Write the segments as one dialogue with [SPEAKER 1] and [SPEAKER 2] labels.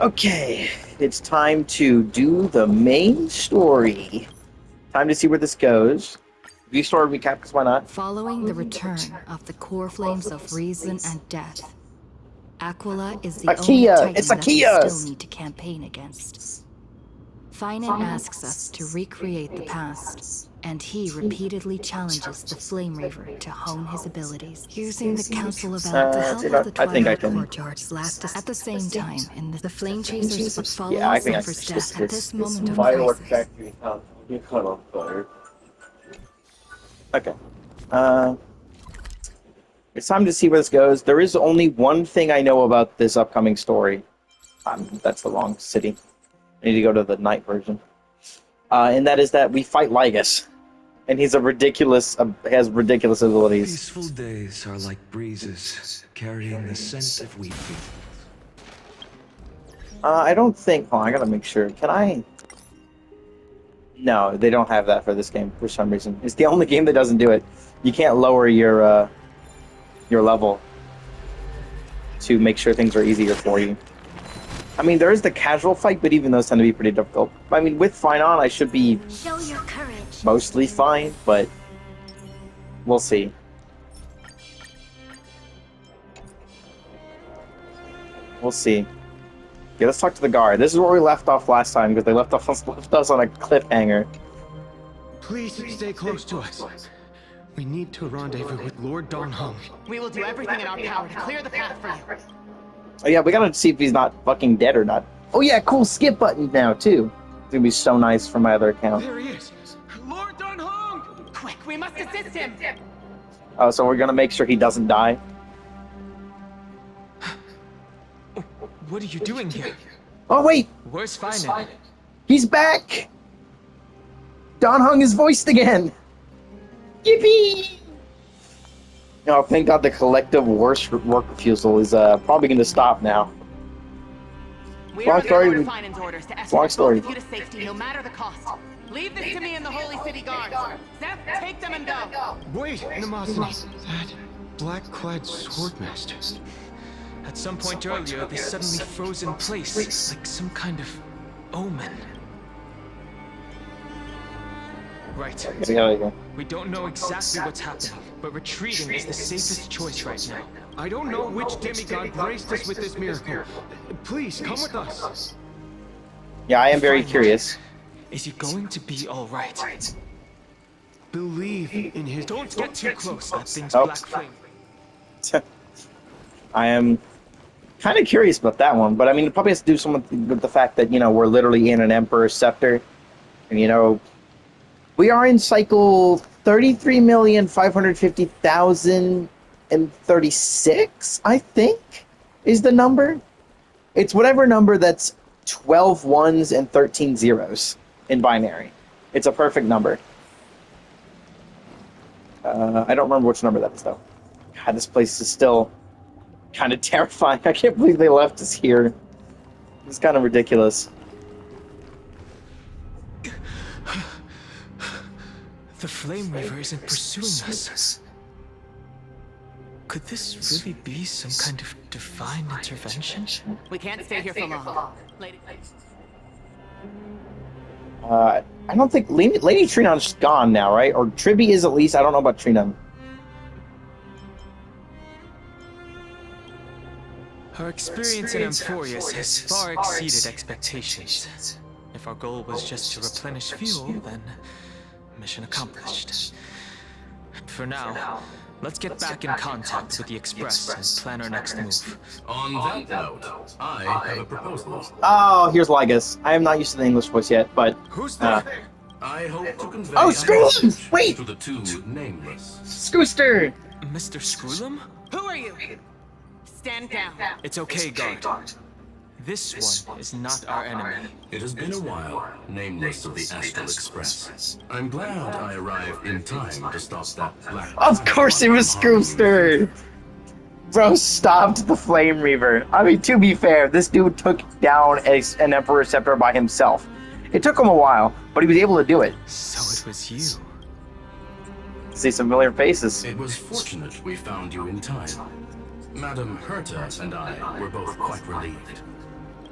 [SPEAKER 1] Okay, it's time to do the main story. Time to see where this goes. View story recap, because why not?
[SPEAKER 2] Following the return of the core flames of reason and death, Aquila is the only
[SPEAKER 1] Akia! It's
[SPEAKER 2] titan that we still
[SPEAKER 1] Akia's!
[SPEAKER 2] need to campaign against. Finan asks us to recreate the past, and he repeatedly challenges the Flame Reaver to hone his abilities, using the Council of El to help with the
[SPEAKER 1] I think I
[SPEAKER 2] Twilight
[SPEAKER 1] can.
[SPEAKER 2] Courtyard's last. At the same time, in the Flame Chasers would follow
[SPEAKER 1] Yeah, I think I can
[SPEAKER 2] Cypher's death at this
[SPEAKER 1] this
[SPEAKER 2] moment of
[SPEAKER 3] Firework
[SPEAKER 2] crisis.
[SPEAKER 3] factory house. You cut off fire.
[SPEAKER 1] Okay. It's time to see where this goes. There is only one thing I know about this upcoming story. That's the wrong city. I need to go to the night version. And that is that we fight Lygus. And he's has ridiculous abilities.
[SPEAKER 4] Peaceful days are like breezes, carrying the scent of wheat fields.
[SPEAKER 1] I don't think... Oh, I gotta make sure. Can I... No, they don't have that for this game for some reason. It's the only game that doesn't do it. You can't lower your level to make sure things are easier for you. I mean, there is the casual fight, but even those tend to be pretty difficult. I mean, with Finan, I should be
[SPEAKER 5] Show your courage.
[SPEAKER 1] mostly fine, but we'll see. We'll see. Yeah, let's talk to the guard. This is where we left off last time, because they left us on a cliffhanger.
[SPEAKER 6] Please stay close to us. We need to rendezvous with Lord Dan Heng.
[SPEAKER 7] We will do everything in our power to clear the path for you.
[SPEAKER 1] Oh yeah, we gotta see if he's not fucking dead or not. Oh yeah, cool skip button now, too. It's gonna be so nice for my other account.
[SPEAKER 6] There he is! Lord Dan Heng!
[SPEAKER 7] Quick, we must assist him.
[SPEAKER 1] Oh, so we're gonna make sure he doesn't die?
[SPEAKER 6] What are you doing here?
[SPEAKER 1] Oh wait!
[SPEAKER 6] Where's Finan?
[SPEAKER 1] He's back! Dan Heng is voiced again! Yippee! Oh, thank God the collective work refusal is probably going to stop now.
[SPEAKER 7] We
[SPEAKER 1] Long
[SPEAKER 7] are
[SPEAKER 1] story.
[SPEAKER 7] under Finan's orders to
[SPEAKER 1] Long
[SPEAKER 7] escort
[SPEAKER 1] story.
[SPEAKER 7] both of you to safety, no matter the cost. Leave this to me and the Holy City Guards. Zeph, take them and go.
[SPEAKER 6] Wait, Namazani. That black-clad swordmaster. At some point earlier, they suddenly froze in place, like some kind of omen. Right.
[SPEAKER 1] Yeah.
[SPEAKER 6] We don't know exactly what's happening, but retreating is the safest choice right now. I don't know which demigod graced us with this miracle. Please, come with us.
[SPEAKER 1] Yeah, I am very curious.
[SPEAKER 6] Is he going to be all right? Believe in his... Don't get too close, that thing's
[SPEAKER 1] Oh.
[SPEAKER 6] black flame.
[SPEAKER 1] I am kind of curious about that one, but I mean, it probably has to do something with the fact that, you know, we're literally in an Emperor's Scepter, and, you know, we are in cycle 33,550,036, I think, is the number. It's whatever number that's 12 ones and 13 zeros in binary. It's a perfect number. I don't remember which number that is, though. God, this place is still kind of terrifying. I can't believe they left us here. It's kind of ridiculous.
[SPEAKER 6] The Flame Reaver isn't pursuing us. Could this really be some kind of divine intervention?
[SPEAKER 7] We can't stay here for long. Lady...
[SPEAKER 1] I don't think... Lady Trinon's gone now, right? Or Tribby is at least. I don't know about Trinon.
[SPEAKER 6] Our experience in Amphorius has far exceeded expectations. If our goal was just to replenish fuel, then mission accomplished. For now, let's get back in contact with the Express and plan our next move.
[SPEAKER 8] On that note, I have a proposal.
[SPEAKER 1] Oh, here's Lygus. I am not used to the English voice yet, but...
[SPEAKER 6] Who's there?
[SPEAKER 8] I hope to convey
[SPEAKER 1] Oh,
[SPEAKER 8] a
[SPEAKER 1] Scroolum!
[SPEAKER 8] message
[SPEAKER 1] Wait!
[SPEAKER 8] to the two nameless.
[SPEAKER 1] Scooster!
[SPEAKER 6] Mr. Scroolum?
[SPEAKER 7] Who are you? Stand down.
[SPEAKER 6] It's okay, guard. This one is not our enemy.
[SPEAKER 8] It has been a while, nameless of the Astral Express. I'm glad I arrived in time to stop that black...
[SPEAKER 1] Of course it was Scooster! Bro stopped the Flame Reaver. I mean, to be fair, this dude took down an Emperor Scepter by himself. It took him a while, but he was able to do it.
[SPEAKER 6] So it was you.
[SPEAKER 1] See some familiar faces.
[SPEAKER 8] It was fortunate we found you in time. Madam Herta and I were both quite relieved.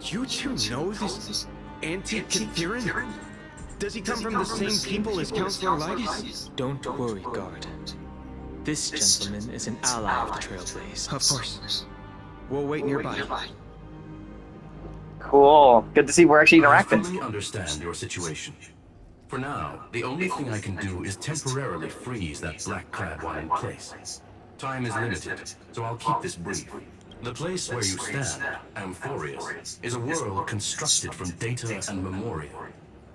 [SPEAKER 5] You two know this Anti-Katherin? Does he come from the same people as Counselor Lygus?
[SPEAKER 6] Don't worry, guard. This gentleman is an ally of the Trailblaze.
[SPEAKER 5] Of course. We'll wait nearby.
[SPEAKER 1] Cool. Good to see we're actually
[SPEAKER 8] I
[SPEAKER 1] interacting.
[SPEAKER 8] fully understand your situation. For now, the only thing I can do is temporarily freeze that black-clad one in place. Time is limited, so I'll keep this brief. The place where you stand, Amphorius, is a world constructed from data and memoria,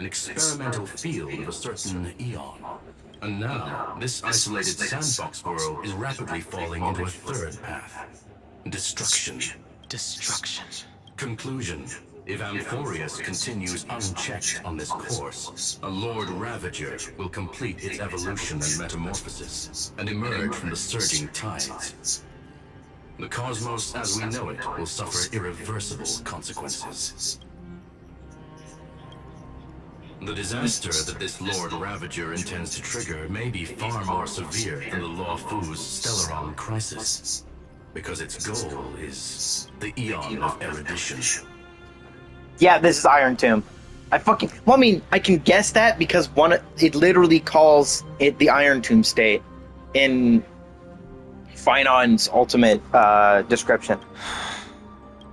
[SPEAKER 8] an experimental field of a certain eon. And now, this isolated sandbox world is rapidly falling into a third path. Destruction.
[SPEAKER 6] Destruction.
[SPEAKER 8] Conclusion. If Amphorius continues unchecked on this course, a Lord Ravager will complete its evolution and metamorphosis, and emerge from the surging tides. The cosmos as we know it will suffer irreversible consequences. The disaster that this Lord Ravager intends to trigger may be far more severe than the Lawfu's Stellaron crisis, because its goal is the Eon of Erudition.
[SPEAKER 1] Yeah, this is Iron Tomb. Well, I mean, I can guess that because it literally calls it the Iron Tomb state in Finon's ultimate description.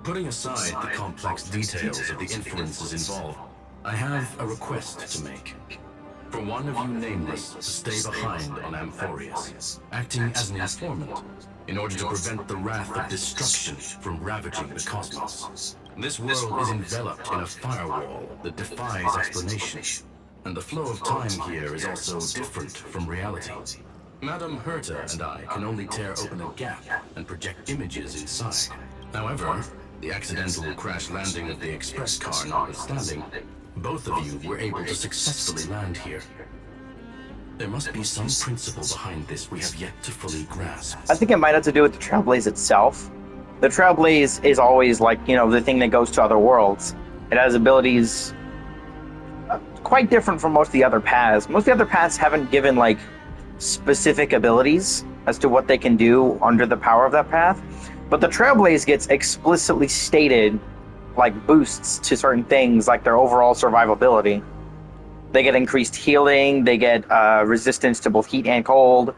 [SPEAKER 8] Putting aside the complex details of the inferences involved, I have a request to make. For one of you nameless to stay behind on Amphorius, acting as an informant, in order to prevent the wrath of destruction from ravaging the cosmos. This world is enveloped in a firewall that defies explanation, and the flow of time here is also different from reality. Madame Herta and I can only tear open a gap and project images inside. However, the accidental crash landing of the express car notwithstanding, both of you were able to successfully land here. There must be some principle behind this we have yet to fully grasp.
[SPEAKER 1] I think it might have to do with the Trailblaze itself. The Trailblaze is always like, the thing that goes to other worlds. It has abilities quite different from most of the other paths. Most of the other paths haven't given like specific abilities as to what they can do under the power of that path. But the Trailblaze gets explicitly stated like boosts to certain things, like their overall survivability. They get increased healing, they get resistance to both heat and cold.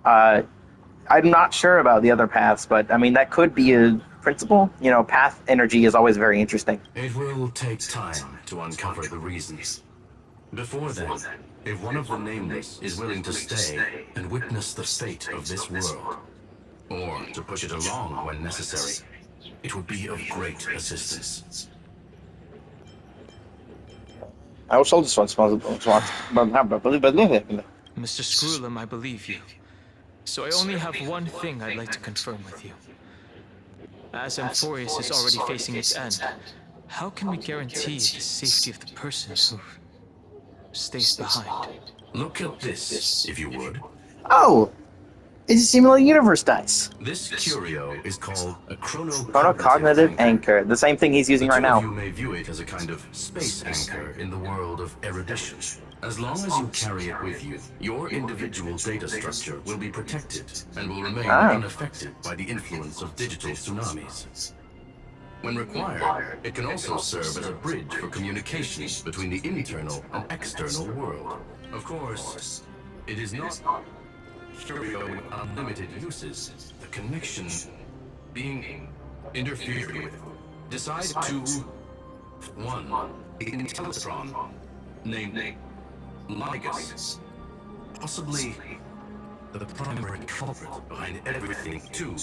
[SPEAKER 1] I'm not sure about the other paths, but I mean, that could be a principle. Path energy is always very interesting.
[SPEAKER 8] It will take time to uncover the reasons. Before then, if one of the Nameless is willing to stay and witness the fate of this world, or to push it along when necessary, it would be of great assistance.
[SPEAKER 1] I was told this one
[SPEAKER 6] Mr. Screwlum, I believe you. So I only have one thing I'd like to confirm with you. As Amphorius is already facing its end, how can we guarantee the safety of the person who stays behind?
[SPEAKER 8] Look at this, if you would.
[SPEAKER 1] Oh! It's a similar universe dice.
[SPEAKER 8] This curio is called a
[SPEAKER 1] chronocognitive anchor. The same thing he's using right now.
[SPEAKER 8] You may view it as a kind of space anchor in the world of erudition. As long as you carry it with you, your individual data structure will be protected and will remain unaffected by the influence of digital tsunamis. When required, it can also serve as a bridge for communications between the internal and external world. Of course, it is not curio with unlimited uses, the connection being interfered with. Decide to 1. The Intellitron, named Lygus, possibly the primary culprit behind everything. 2.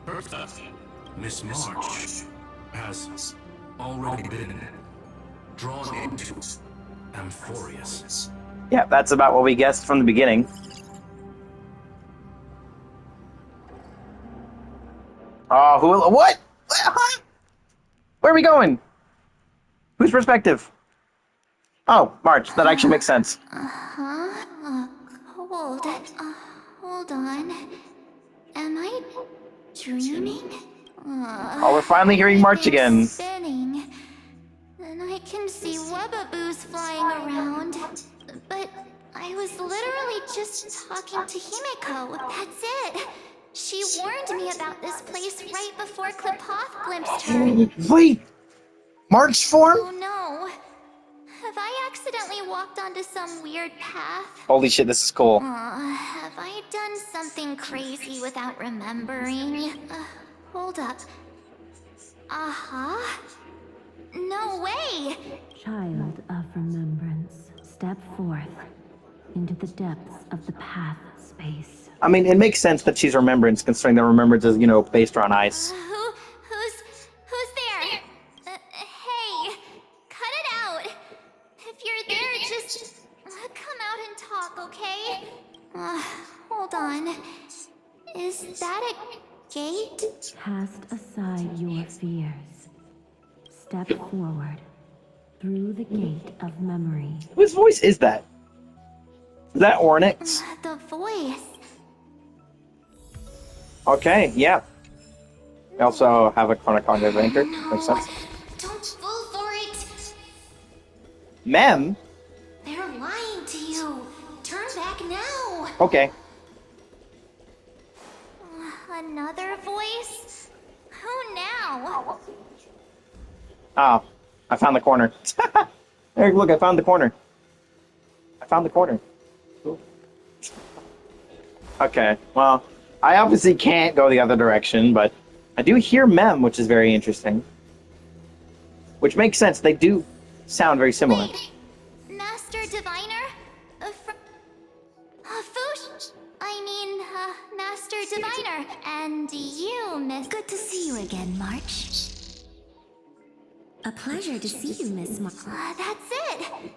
[SPEAKER 8] Herta, Miss March, has already been drawn into Amphorius.
[SPEAKER 1] Yeah, that's about what we guessed from the beginning. Oh, what? Huh? Where are we going? Whose perspective? Oh, March. That actually makes sense.
[SPEAKER 9] Hold on. Am I dreaming?
[SPEAKER 1] Oh, we're finally hearing March again.
[SPEAKER 9] Spinning. And I can see Webaboos flying around. But I was literally just talking to Himiko. That's it. She warned me about this place right before Klipoth glimpsed her.
[SPEAKER 1] Wait! March form?
[SPEAKER 9] Oh no. Have I accidentally walked onto some weird path?
[SPEAKER 1] Holy shit, this is cool.
[SPEAKER 9] Have I done something crazy without remembering? Hold up. Uh-huh. No way!
[SPEAKER 10] Child of remembrance, step forth into the depths of the path space.
[SPEAKER 1] I mean, it makes sense that she's remembrance, considering that remembrance is, you know, based on ice.
[SPEAKER 9] Who's there? Hey, cut it out. If you're there, just come out and talk, okay? Hold on. Is that a gate?
[SPEAKER 10] Cast aside your fears. Step forward through the gate of memory.
[SPEAKER 1] Whose voice is that? Is that Ornyx?
[SPEAKER 9] The voice.
[SPEAKER 1] Okay, yeah. We also have a chronocognitive anchor.
[SPEAKER 9] No,
[SPEAKER 1] Makes sense.
[SPEAKER 9] don't fall for it.
[SPEAKER 1] Mem?
[SPEAKER 9] They're lying to you. Turn back now.
[SPEAKER 1] Okay.
[SPEAKER 9] Another voice? Who now?
[SPEAKER 1] Ah, I found the corner. Eric, look, I found the corner. I found the corner. Cool. Okay, well, I obviously can't go the other direction, but I do hear Mem, which is very interesting. Which makes sense. They do sound very similar.
[SPEAKER 9] Wait, Master Diviner? Foosh? Master Diviner. And you, Miss...
[SPEAKER 10] Good to see you again, March. A pleasure to see you, Miss
[SPEAKER 9] That's it!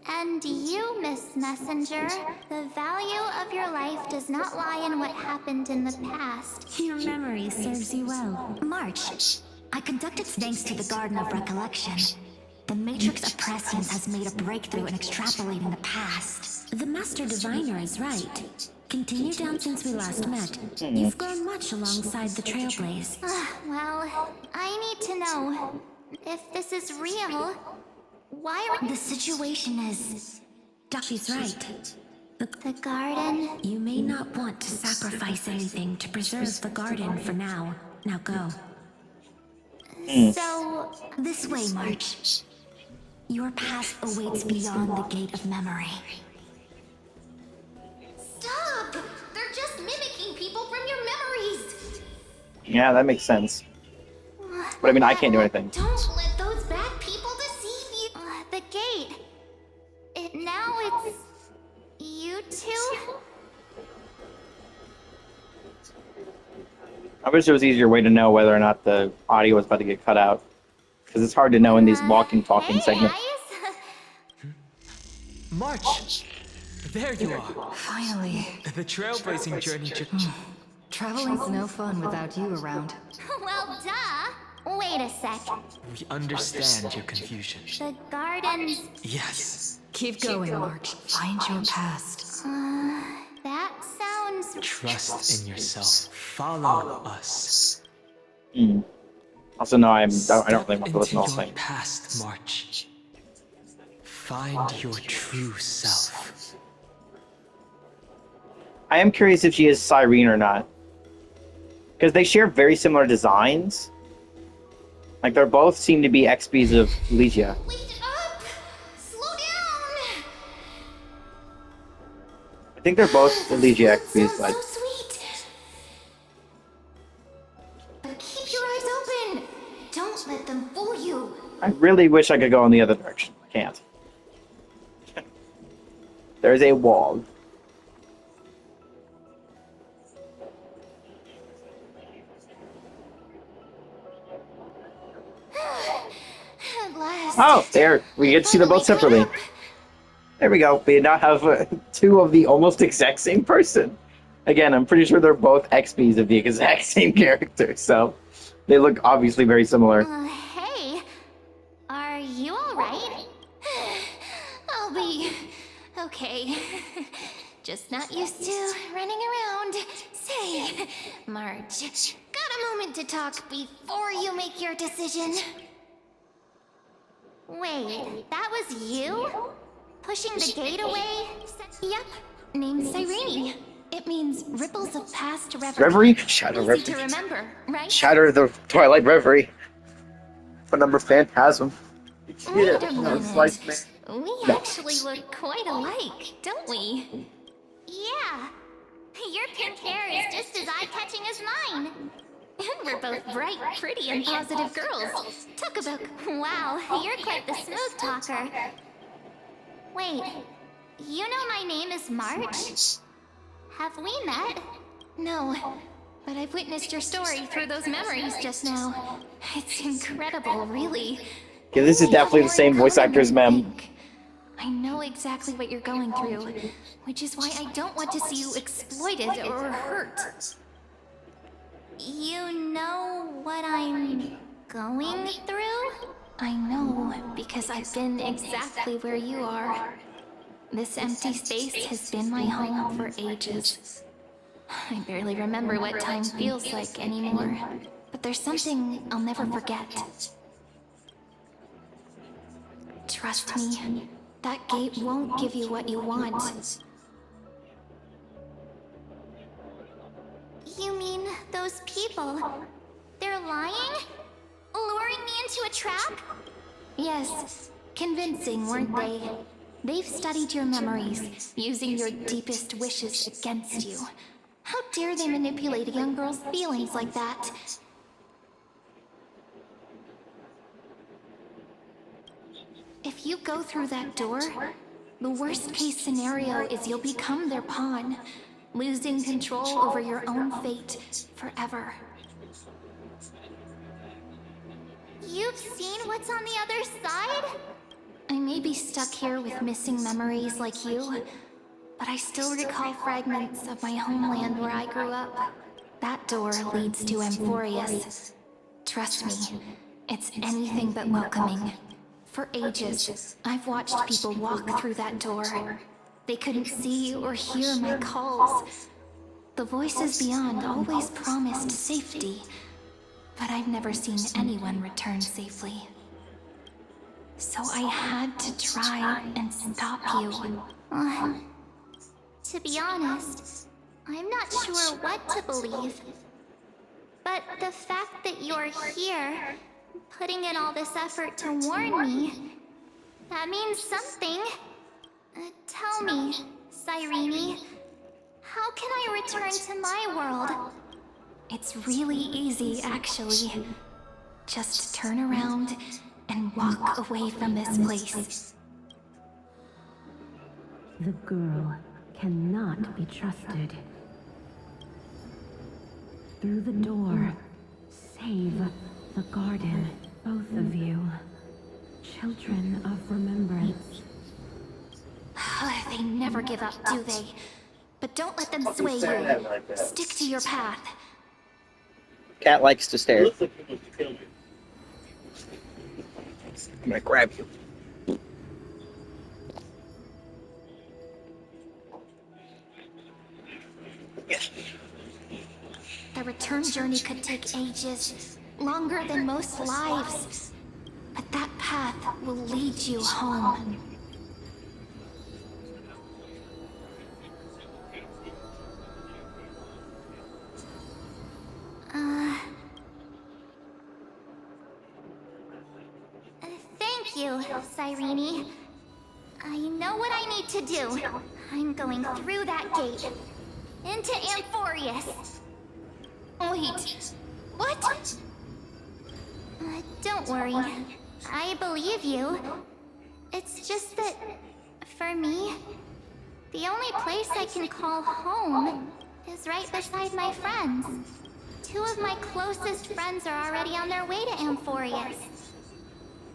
[SPEAKER 9] And you, Miss Messenger, the value of your life does not lie in what happened in the past.
[SPEAKER 10] Your memory serves you well. March, I conducted thanks to the Garden of Recollection. The Matrix of Prescience has made a breakthrough in extrapolating the past. The Master Diviner is right. Continue down since we last met. You've grown much alongside the Trailblaze.
[SPEAKER 9] Well, I need to know, if this is real, why are...
[SPEAKER 10] The situation is... She's right.
[SPEAKER 9] The garden?
[SPEAKER 10] You may not want to sacrifice anything to preserve the garden for now. Now go.
[SPEAKER 9] So...
[SPEAKER 10] This way, March. Your past awaits beyond the gate of memory.
[SPEAKER 9] Stop! They're just mimicking people from your memories!
[SPEAKER 1] Yeah, that makes sense. But I mean, I can't do anything.
[SPEAKER 9] Don't let those bad people deceive you! The gate... Now it's... you two?
[SPEAKER 1] I wish there was an easier way to know whether or not the audio was about to get cut out. Because it's hard to know in these walking, talking segments.
[SPEAKER 6] March! There you are.
[SPEAKER 2] Finally.
[SPEAKER 6] The trailblazing journey took...
[SPEAKER 2] Traveling's no fun without you around.
[SPEAKER 9] Well, duh! Wait a sec.
[SPEAKER 6] We understand your confusion.
[SPEAKER 9] The gardens...
[SPEAKER 6] Yes.
[SPEAKER 2] Keep going, March. Find your past.
[SPEAKER 9] That sounds...
[SPEAKER 6] Trust in yourself. Follow us.
[SPEAKER 1] Also, no, I don't really want to listen to the
[SPEAKER 6] Into
[SPEAKER 1] whole
[SPEAKER 6] your
[SPEAKER 1] thing.
[SPEAKER 6] past, March. Find your true self.
[SPEAKER 1] I am curious if she is Cyrene or not. Because they share very similar designs. Like, they both seem to be XPs of Legia.
[SPEAKER 9] Wait up! Slow down!
[SPEAKER 1] I think they're both Legia XPs,
[SPEAKER 9] Sounds
[SPEAKER 1] but...
[SPEAKER 9] so sweet! But keep your eyes open! Don't let them fool you!
[SPEAKER 1] I really wish I could go in the other direction. I can't. There's a wall.
[SPEAKER 9] At last.
[SPEAKER 1] Oh, there. We get to see them both separately. There we go. We now have two of the almost exact same person. Again, I'm pretty sure they're both XPs of the exact same character, so they look obviously very similar.
[SPEAKER 9] Hey, are you alright? I'll be okay. Just not used to running around. Say, March, got a moment to talk before you make your decision? Wait, that was you? Pushing the gate away? Yep, name's Cyrene. It means ripples of past reverie.
[SPEAKER 1] Reverie? Shadow
[SPEAKER 9] Easy to
[SPEAKER 1] Reverie.
[SPEAKER 9] remember, right?
[SPEAKER 1] Shatter the Twilight Reverie. What number Phantasm?
[SPEAKER 9] Wait a
[SPEAKER 1] It's like,
[SPEAKER 9] minute. We actually look quite alike, don't we? Yeah. Your pink hair is just as eye-catching as mine. And we're both bright, pretty, and positive girls. Talk about... Wow, you're quite the smooth talker. Wait, you know my name is March? Have we met? No, but I've witnessed your story through those memories just now. It's incredible, really.
[SPEAKER 1] yeah, this is definitely the same voice actor as Mem.
[SPEAKER 9] I know exactly what you're going through, which is why I don't want to see you exploited or hurt. You know what I'm going through? I know, because I've been exactly where you are. This empty space has been my home for ages. I barely remember what time feels like anymore, but there's something I'll never forget. Trust me, that gate won't give you what you want. You mean those people? They're lying? Luring me into a trap? Yes, convincing, weren't they? They've studied your memories, using your deepest wishes against you. How dare they manipulate a young girl's feelings like that? If you go through that door, the worst case scenario is you'll become their pawn, losing control over your own fate forever. You've seen what's on the other side? I may be stuck here with missing memories like you, but I still recall fragments of my homeland where I grew up. That door leads to Amphorius. Trust me, it's anything but welcoming. For ages, I've watched people walk through that door. They couldn't see or hear my calls. The voices beyond always promised safety, but I've never seen anyone return safely. So I had to try and stop you. To be honest, I'm not sure what to believe. But the fact that you're here, putting in all this effort to warn me, that means something. Tell me, Cyrene, how can I return to my world? It's really easy, actually. Just turn around and walk away from this place.
[SPEAKER 10] The girl cannot be trusted. Through the door, save the garden, both of you. Children of remembrance.
[SPEAKER 9] They never give up, do they? But don't let them sway you. Stick to your path.
[SPEAKER 1] Cat likes to stare. I'm gonna grab you.
[SPEAKER 9] The return journey could take ages, longer than most lives. But that path will lead you home. Thank you, Cyrene. I know what I need to do. I'm going through that gate. Into Amphorius. Wait, what? Don't worry. I believe you. It's just that, for me, the only place I can call home is right beside my friends. Two of my closest friends are already on their way to Amphorius.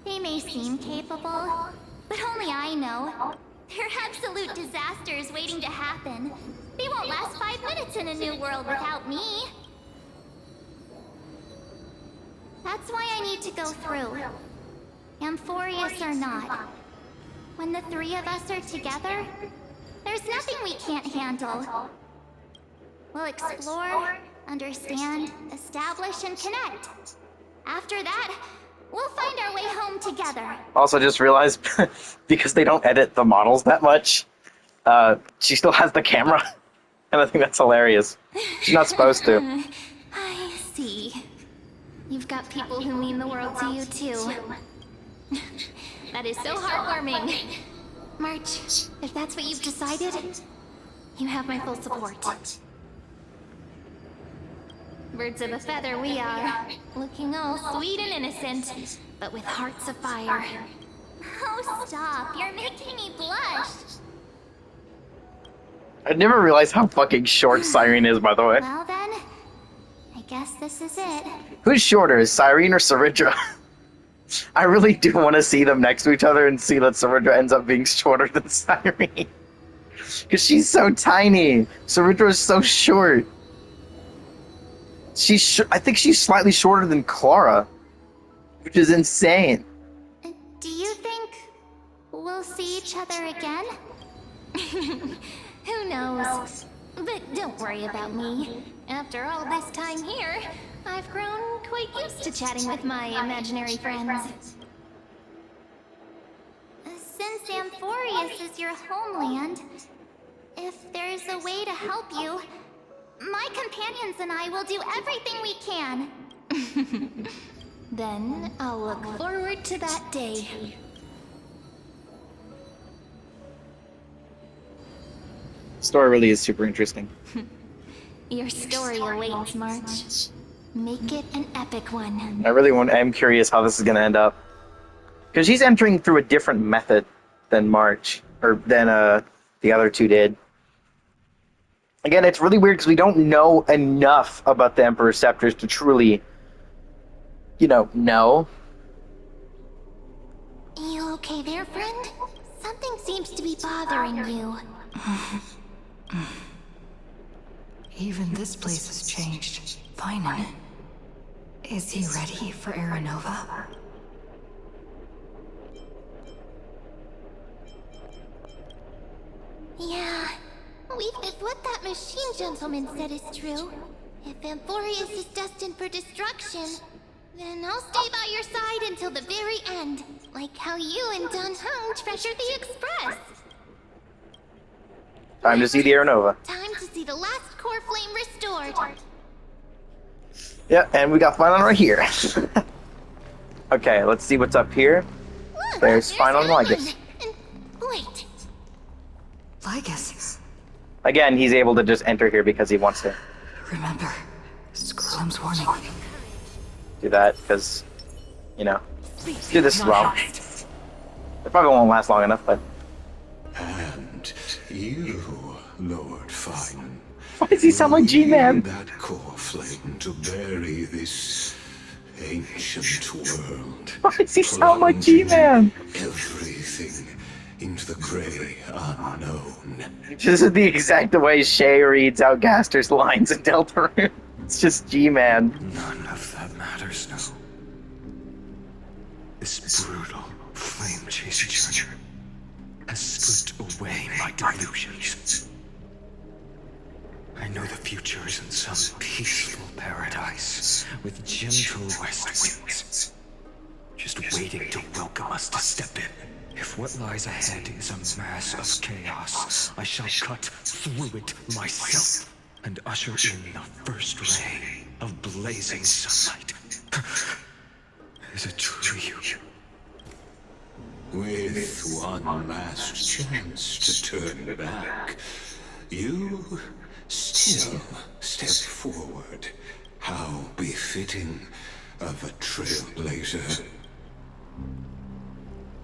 [SPEAKER 9] They may seem capable, but only I know. They're absolute disasters waiting to happen. They won't last 5 minutes in a new world without me. That's why I need to go through. Amphorius or not. When the three of us are together, there's nothing we can't handle. We'll explore, understand, establish, and connect. After that, we'll find our way home together.
[SPEAKER 1] Also just realized, because they don't edit the models that much, she still has the camera. And I think that's hilarious. She's not supposed to.
[SPEAKER 9] I see. You've you've got people who mean the world to you, too. That is so heartwarming. March, if that's what you've decided, you have my full support. Birds of a feather we are, looking all sweet and innocent, but with hearts of fire. Oh, stop. You're making me blush.
[SPEAKER 1] I never realized how fucking short Cyrene is, by the way.
[SPEAKER 9] Well then, I guess this is it.
[SPEAKER 1] Who's shorter, Cyrene or Saridra? I really do want to see them next to each other and see that Saridra ends up being shorter than Cyrene. Because she's so tiny. Saridra is so short. I think she's slightly shorter than Clara, which is insane.
[SPEAKER 9] Do you think we'll see each other again? Who knows? But don't worry about me. After all this time here, I've grown quite used to chatting with my imaginary friends. Since Amphorius is your homeland, if there's a way to help you, my companions and I will do everything we can. Then I'll look forward to that day.
[SPEAKER 1] Story really is super interesting.
[SPEAKER 9] Your story awaits, March. Make it an epic one.
[SPEAKER 1] I'm curious how this is going to end up. Because she's entering through a different method than March, or than the other two did. Again, it's really weird because we don't know enough about the Emperor's Scepters to truly, know.
[SPEAKER 9] You okay there, friend? Something seems to be bothering you.
[SPEAKER 2] Even this place has changed. Finally. Is he ready for Aranova?
[SPEAKER 9] Yeah. If what that machine gentleman said is true, if Amphorius is destined for destruction, then I'll stay by your side until the very end, like how you and Dan Heng treasured the Express.
[SPEAKER 1] Time to see the Aranova.
[SPEAKER 9] Time to see the last core flame restored.
[SPEAKER 1] Yeah, and we got Final right here. Okay, let's see what's up here.
[SPEAKER 9] Look,
[SPEAKER 1] There's Final and Lygus.
[SPEAKER 9] And wait.
[SPEAKER 2] Lygus.
[SPEAKER 1] Again, he's able to just enter here because he wants to
[SPEAKER 2] Remember, Skrulum's warning.
[SPEAKER 1] do that, because, let's do this as well. It probably won't last long enough, but...
[SPEAKER 11] And you, Lord Finan.
[SPEAKER 1] Why does he sound like G-Man?
[SPEAKER 11] That core flame to bury this ancient world.
[SPEAKER 1] Why does he sound like G-Man?
[SPEAKER 11] Everything into the gray unknown.
[SPEAKER 1] This is the exact way Shay reads out Gaster's lines in Deltarune. It's just G-Man.
[SPEAKER 4] None of that matters now. This brutal flame chaser has stripped away my delusions. I know the future is in some peaceful paradise with gentle west winds, just waiting to welcome us to step in. If what lies ahead is a mass of chaos, I shall cut through it myself and usher in the first ray of blazing sunlight. Is it true, you?
[SPEAKER 11] With one last chance to turn back, you still step forward. How befitting of a trailblazer.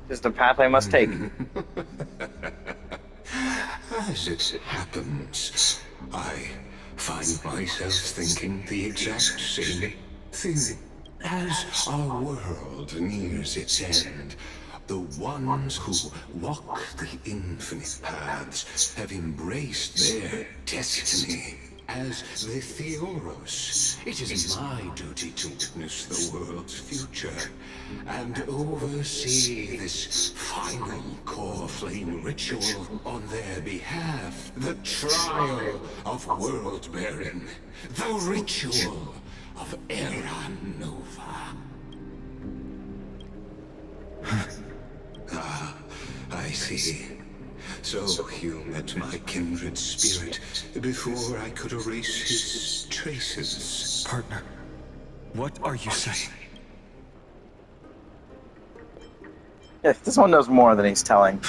[SPEAKER 1] This is the path I must take.
[SPEAKER 11] As it happens, I find myself thinking the exact same thing. As our world nears its end, the ones who walk the infinite paths have embraced their destiny. As the Theoros, it is my duty to witness the world's future and oversee this final core flame ritual on their behalf. The trial of world-bearing, the ritual of Aranova. Ah, I see. So you met my kindred spirit before I could erase his traces.
[SPEAKER 4] Partner, What are you saying?
[SPEAKER 1] Yeah, this one knows more than he's telling.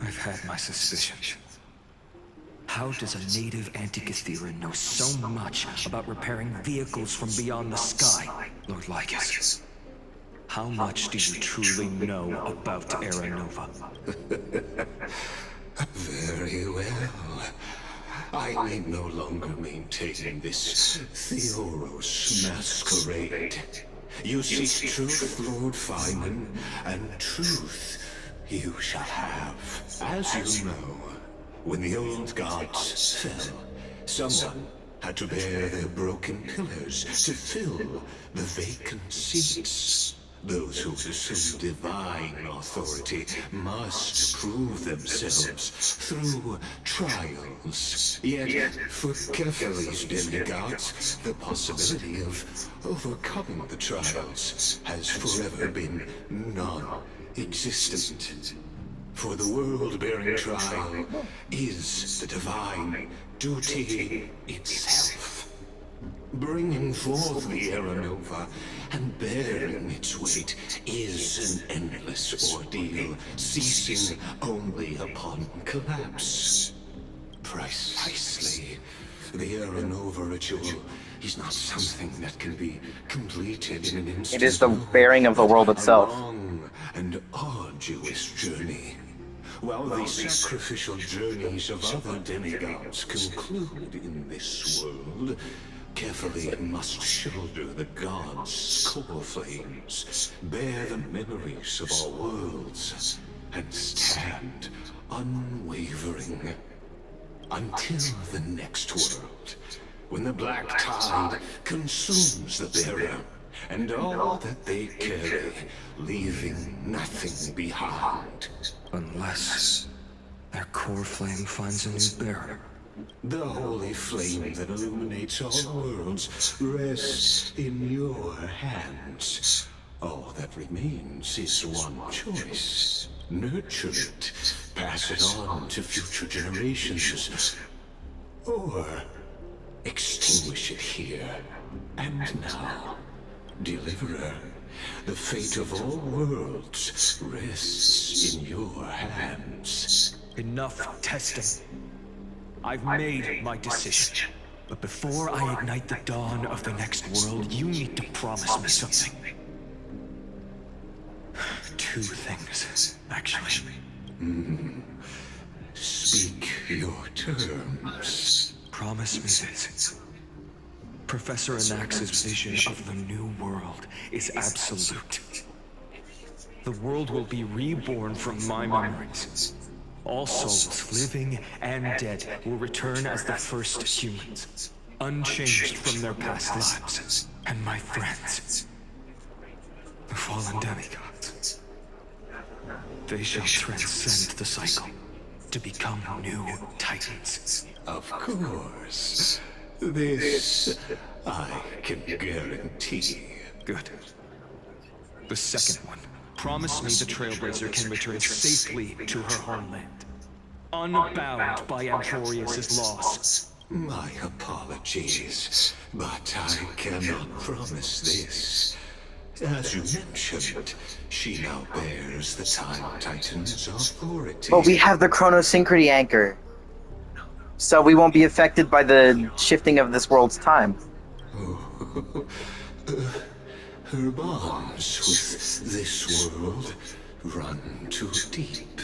[SPEAKER 4] I've had my suspicions. How does a native Antikytheran know so much about repairing vehicles from beyond the sky, Lord Lycus? How much do you truly know about Era Nova?
[SPEAKER 11] Very well. I need no longer maintain this Theoros masquerade. You seek truth, Lord Feynman, and truth you shall have. As you know, when the old gods fell, someone had to bear their broken pillars to fill the vacant seats. Those who assume divine authority must prove themselves through trials. Yet, for Kephal's demigods, the possibility of overcoming the trials has forever been non-existent. For the world-bearing trial is the divine duty itself. Bringing forth the Era Nova and bearing its weight is an endless ordeal, ceasing only upon collapse. Precisely. The Era Nova ritual is not something that can be completed in an instant.
[SPEAKER 1] It is the bearing of the world itself.
[SPEAKER 11] A long and arduous journey. While the sacrificial journeys of other demigods conclude in this world, carefully must shoulder the gods' core flames, bear the memories of our worlds, and stand unwavering until the next world, when the black tide consumes the bearer and all that they carry, leaving nothing behind.
[SPEAKER 4] Unless their core flame finds a new bearer.
[SPEAKER 11] The holy flame that illuminates all worlds rests in your hands. All that remains is one choice. Nurture it, pass it on to future generations, or extinguish it here and now. Deliverer, the fate of all worlds rests in your hands.
[SPEAKER 4] Enough testing. I've made my decision. But before I ignite the dawn of the next world, you need to promise me something. 2 things, actually.
[SPEAKER 11] Speak your terms.
[SPEAKER 4] Promise me this. Professor Anax's vision of the new world is absolute. The world will be reborn from my memories. All souls, living and dead, will return as the first humans, unchanged from their past lives. And my friends, the fallen demigods, they shall transcend the cycle to become new titans.
[SPEAKER 11] Of course. This I can guarantee.
[SPEAKER 4] Good. The second one. Promise me the Trailblazer can return safely to her homeland, unbound by Amphorius' loss.
[SPEAKER 11] My apologies, but I cannot promise this. As you mentioned, she now bears the Time Titan's authority.
[SPEAKER 1] But we have the chronosynchrony anchor, so we won't be affected by the shifting of this world's time.
[SPEAKER 11] Her bonds with this world run too deep.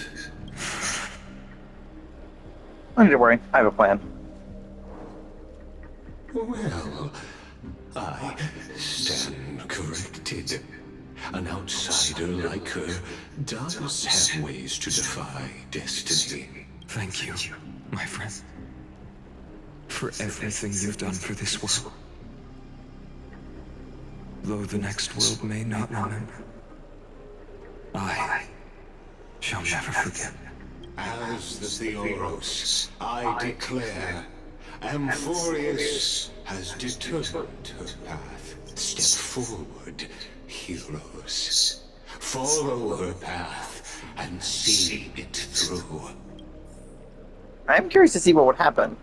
[SPEAKER 1] Don't need to worry, I have a plan.
[SPEAKER 11] Well, I stand corrected. An outsider like her does have ways to defy destiny.
[SPEAKER 4] Thank you, my friend, for everything you've done for this world. Though the next world may not remember, I shall never forget.
[SPEAKER 11] As the Theoros, I declare, Amphorius has determined her path. Step forward, heroes. Follow her path and see it through.
[SPEAKER 1] I'm curious to see what would happen.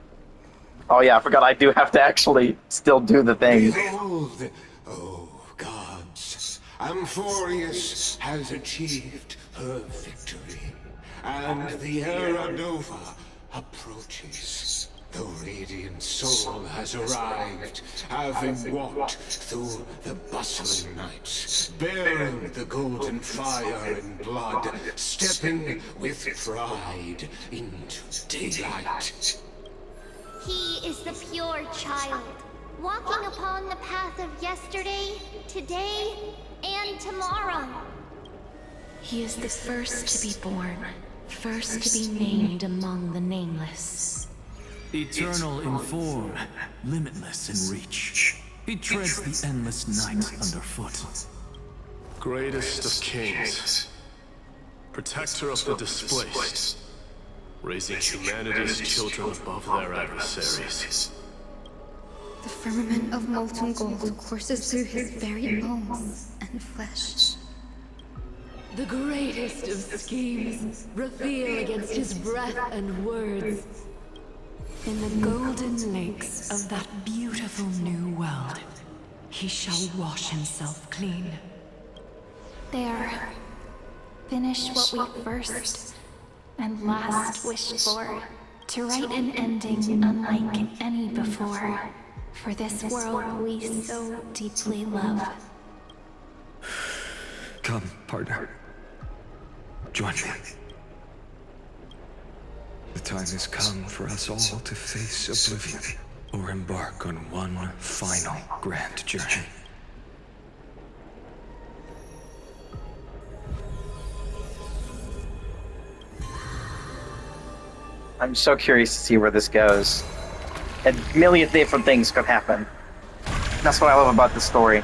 [SPEAKER 1] Oh yeah, I forgot I do have to actually still do the thing.
[SPEAKER 11] Behold, oh gods, Amphorius has achieved her victory, and the Era Nova approaches. The radiant soul has arrived, having walked through the bustling nights, bearing the golden fire and blood, stepping with pride into daylight.
[SPEAKER 9] He is the pure child, walking upon the path of yesterday, today, and tomorrow.
[SPEAKER 10] He is the first to be born, first to be named among the nameless.
[SPEAKER 12] Eternal in form, limitless in reach. He treads the endless night underfoot.
[SPEAKER 13] Greatest of kings, protector of the displaced, raising humanity's children above their adversaries.
[SPEAKER 2] The firmament of molten gold courses through his very bones and flesh.
[SPEAKER 14] The greatest of schemes reveal against his breath and words.
[SPEAKER 2] In the golden lakes of that beautiful new world, he shall wash himself clean.
[SPEAKER 9] There. Finish what we first and last wished for. To write an ending unlike any before. For this world we so deeply love.
[SPEAKER 4] Come, partner. Join me. The time has come for us all to face oblivion, or embark on one final grand journey.
[SPEAKER 1] I'm so curious to see where this goes. A million different things could happen. That's what I love about this story.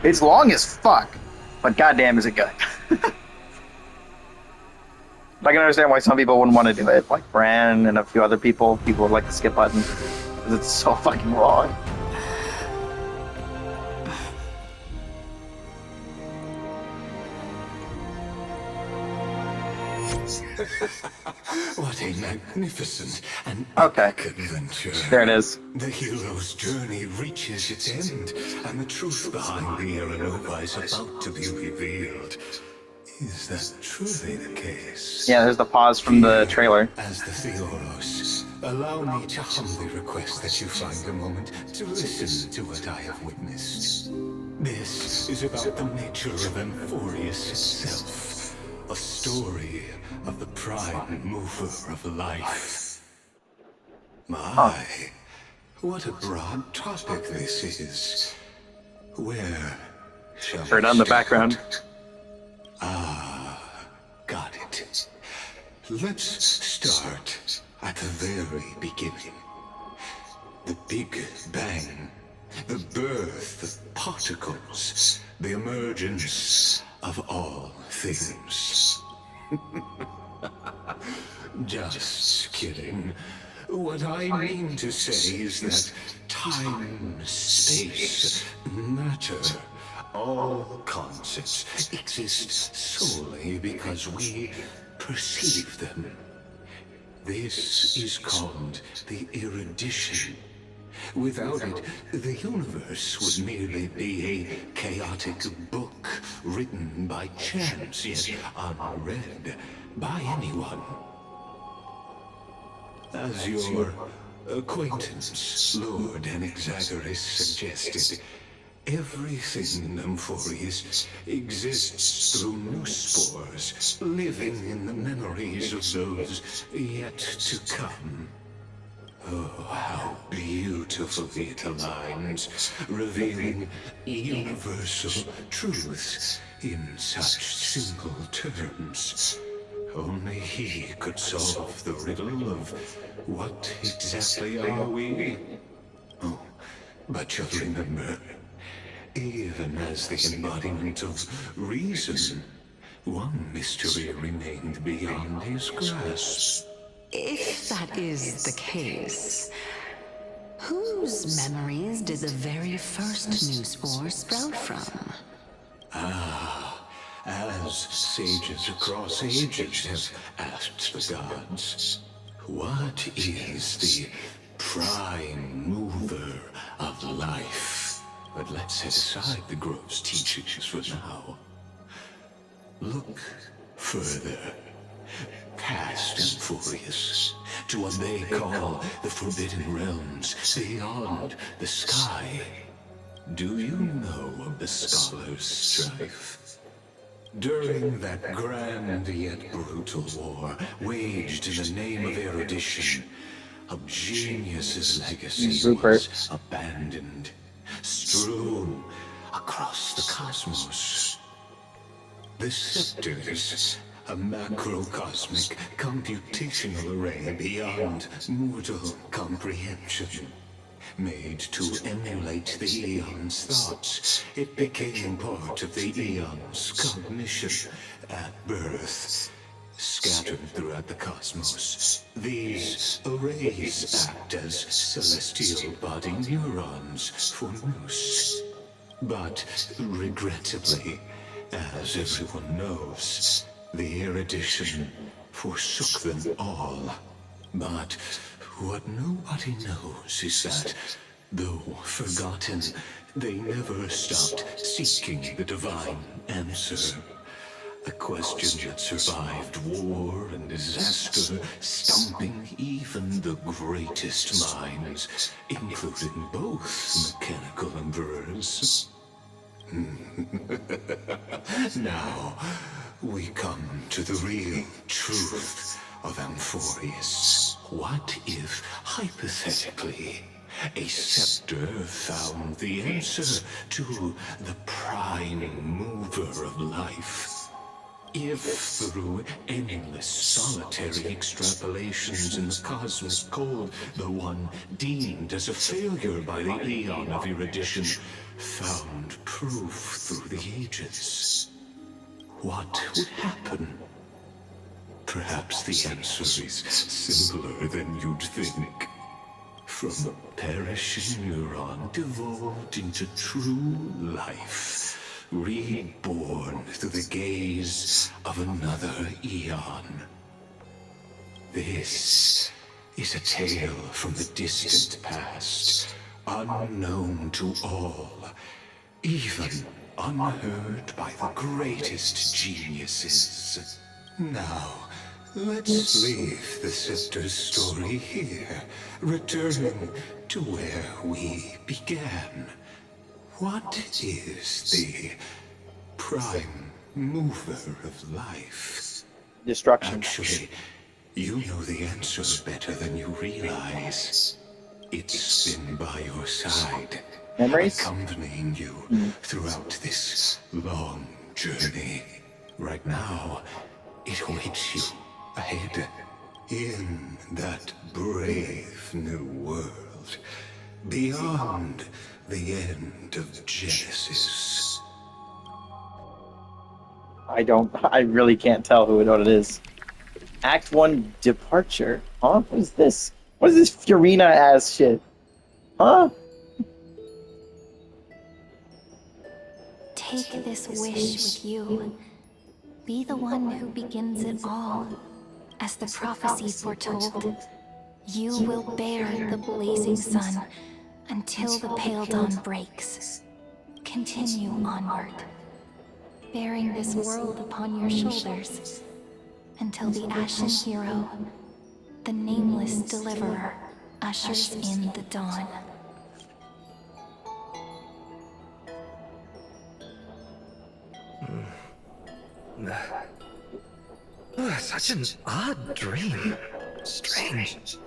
[SPEAKER 1] It's long as fuck, but goddamn is it good. I can understand why some people wouldn't want to do it, like Bran and a few other people. People would like the skip button, because it's so fucking long.
[SPEAKER 11] What a magnificent and
[SPEAKER 1] epic
[SPEAKER 11] adventure.
[SPEAKER 1] There it is.
[SPEAKER 11] The hero's journey reaches its end, and the truth behind the Era Nova is about to be revealed. Is that truly the case?
[SPEAKER 1] Yeah, there's the pause from the trailer.
[SPEAKER 11] As the Theoros, allow me to humbly request that you find a moment to listen to what I have witnessed. This is about the nature of Amphorius itself, a story of the prime mover of life. My, what a broad topic this is. Where shall
[SPEAKER 1] Turn on the background.
[SPEAKER 11] Ah, got it. Let's start at the very beginning. The Big Bang, the birth of particles, the emergence of all things. Just kidding. What I mean to say is that time, space, matter, all concepts exist solely because we perceive them. This is called the erudition. Without it, the universe would merely be a chaotic book written by chance, yet unread by anyone. As your acquaintance, Lord Anaxagoras, suggested, everything in Amphorius exists through new spores, living in the memories of those yet to come. Oh, how beautifully it aligns, revealing universal truths in such simple terms. Only he could solve the riddle of what exactly are we? Oh, but you'll remember, even as the embodiment of reason, one mystery remained beyond his grasp.
[SPEAKER 2] If that is the case, whose memories did the very first new spore sprout from?
[SPEAKER 11] Ah, as sages across ages have asked the gods, what is the prime mover of life. But let's set aside the grove's teachings for now. Look further, past Amphorius, to what they call the Forbidden Realms beyond the sky. Do you know of the Scholar's Strife? During that grand yet brutal war waged in the name of erudition, a genius's legacy was abandoned, strewn across the cosmos. The Scepters, a macrocosmic computational array beyond mortal comprehension. Made to emulate the Aeon's thoughts, it became part of the Aeon's cognition at birth. Scattered throughout the cosmos, these arrays act as celestial body neurons for Nous. But regrettably, as everyone knows, the erudition forsook them all. But what nobody knows is that, though forgotten, they never stopped seeking the divine answer. A question that survived war and disaster, stumping even the greatest minds, including both mechanical emperors. Now, we come to the real truth of Amphorius. What if, hypothetically, a scepter found the answer to the prime mover of life? If through endless solitary extrapolations in the cosmos cold, the one deemed as a failure by the Aeon of erudition found proof through the ages, what would happen? Perhaps the answer is simpler than you'd think. From a perishing neuron devolved into true life, reborn through the gaze of another Aeon. This is a tale from the distant past, unknown to all, even unheard by the greatest geniuses. Now, let's leave the Scepter's story here, returning to where we began. What is the prime mover of life?
[SPEAKER 1] Destruction.
[SPEAKER 11] Actually, you know the answer better than you realize. It's been by your side,
[SPEAKER 1] Memories?
[SPEAKER 11] accompanying you throughout this long journey. Right now, it awaits you ahead, in that brave new world, beyond the end of Genesis.
[SPEAKER 1] I really can't tell what it is. Act 1 Departure. Huh? What is this? What is this Fiorina ass shit? Huh?
[SPEAKER 10] Take this wish with you. Be the one who begins it all. As the prophecy foretold, you will bear the blazing sun until the pale dawn breaks. Continue onward, bearing this world upon your shoulders, until the Ashen Hero, the nameless deliverer, ushers in the dawn.
[SPEAKER 15] Such an odd dream. Strange.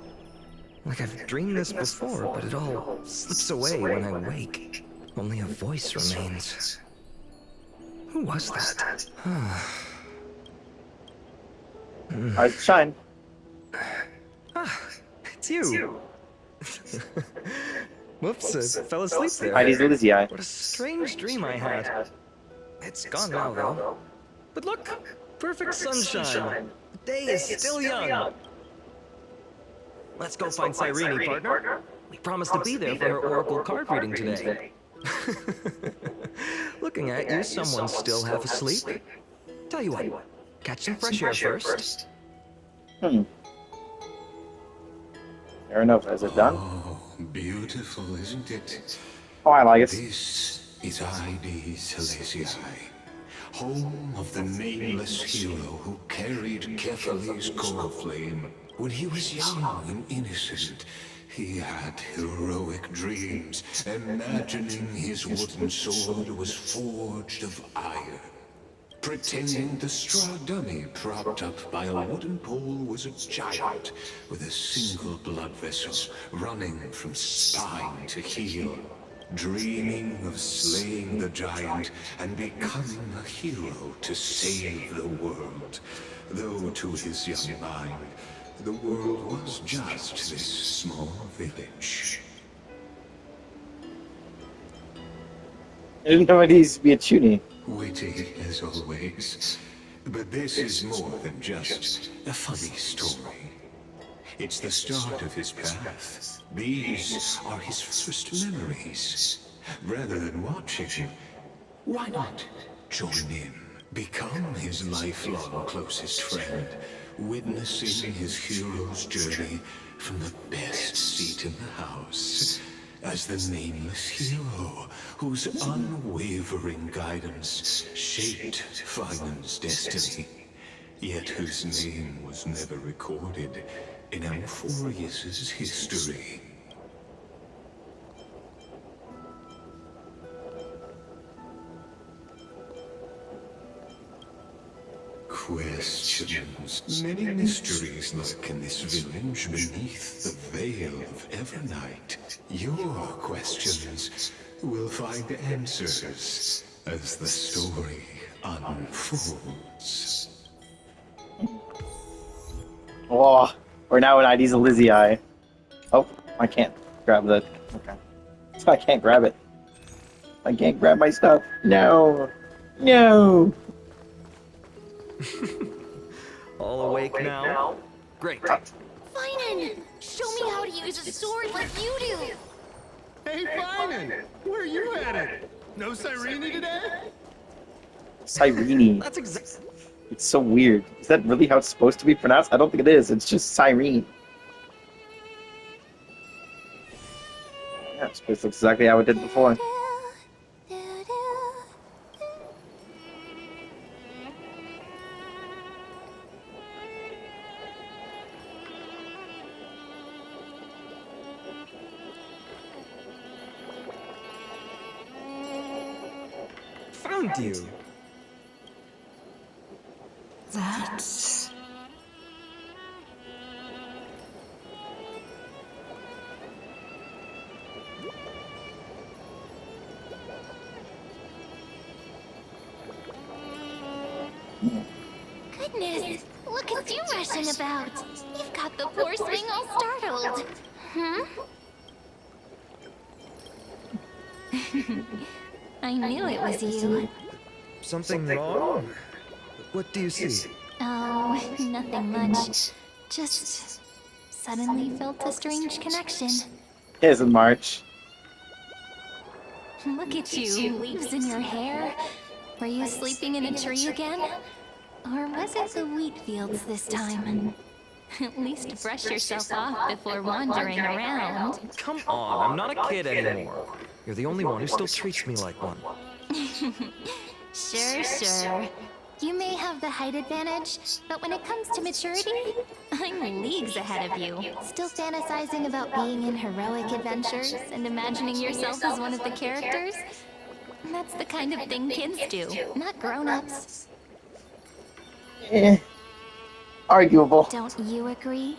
[SPEAKER 15] Like I've dreamed this before, but it all slips away when I wake. Only a voice remains. Who was that?
[SPEAKER 1] Alright, shine.
[SPEAKER 15] It's you. Whoops, I fell asleep there.
[SPEAKER 1] Heidi's Lizzie Eye.
[SPEAKER 15] What a strange dream I had. It's gone now, though. But look, perfect sunshine. The day is still young. Let's go find Cyrene, partner. We promised to be there for her oracle card reading today. Looking at you, someone's still half asleep. Tell you what, catch some fresh air first.
[SPEAKER 1] Fair enough. Is it done?
[SPEAKER 11] Oh, beautiful, isn't it?
[SPEAKER 1] Oh, I like it.
[SPEAKER 11] This is ID Celestii, home of the nameless hero who carried Kethali's core flame. When he was young and innocent, he had heroic dreams, imagining his wooden sword was forged of iron. Pretending the straw dummy propped up by a wooden pole was a giant with a single blood vessel running from spine to heel. Dreaming of slaying the giant and becoming a hero to save the world. Though to his young mind, the world was just this small village.
[SPEAKER 1] I didn't know it needs to be a tuning.
[SPEAKER 11] Witty as always. But this is more than just a funny story. It's the start of his path. These are his first memories. Rather than watching him, why not join in? Become his lifelong closest friend, witnessing his hero's journey from the best seat in the house. As the nameless hero whose unwavering guidance shaped Finon's destiny, yet whose name was never recorded in Amphorius's history. Questions. Many mysteries lurk in this village beneath the veil of Evernight. Your questions will find answers as the story unfolds.
[SPEAKER 1] Oh, we're now in ID's Celestii. Oh, I can't grab the. Okay. I can't grab it. I can't grab my stuff. No. No.
[SPEAKER 15] All awake now? Great.
[SPEAKER 9] Finon! Show me how to use a sword like you do!
[SPEAKER 5] Hey, Finon! Where are you headed? No Cyrene today?
[SPEAKER 1] Cyrene.
[SPEAKER 15] That's exactly.
[SPEAKER 1] It's so weird. Is that really how it's supposed to be pronounced? I don't think it is. It's just Cyrene. Yeah, it's supposed to look exactly how it did before.
[SPEAKER 15] Found you.
[SPEAKER 2] That...
[SPEAKER 9] Goodness, look at you rushing about. You've got the poor swing all startled. Hmm? I knew it was you.
[SPEAKER 15] Something wrong? What do you see?
[SPEAKER 9] Oh, nothing much. Just suddenly felt a strange connection.
[SPEAKER 1] Here's in March.
[SPEAKER 9] Look at you, leaves in your hair. Were you sleeping in a tree again? Or was it the wheat fields this time? At least brush yourself off before wandering around.
[SPEAKER 15] Come on, I'm not a kid anymore. You're the only one who still treats me like one.
[SPEAKER 9] Sure. You may have the height advantage, but when it comes to maturity, I'm leagues ahead of you. Still fantasizing about being in heroic adventures and imagining yourself as one of the characters? That's the kind of thing kids do, not grown-ups.
[SPEAKER 1] Arguable.
[SPEAKER 9] Don't you agree?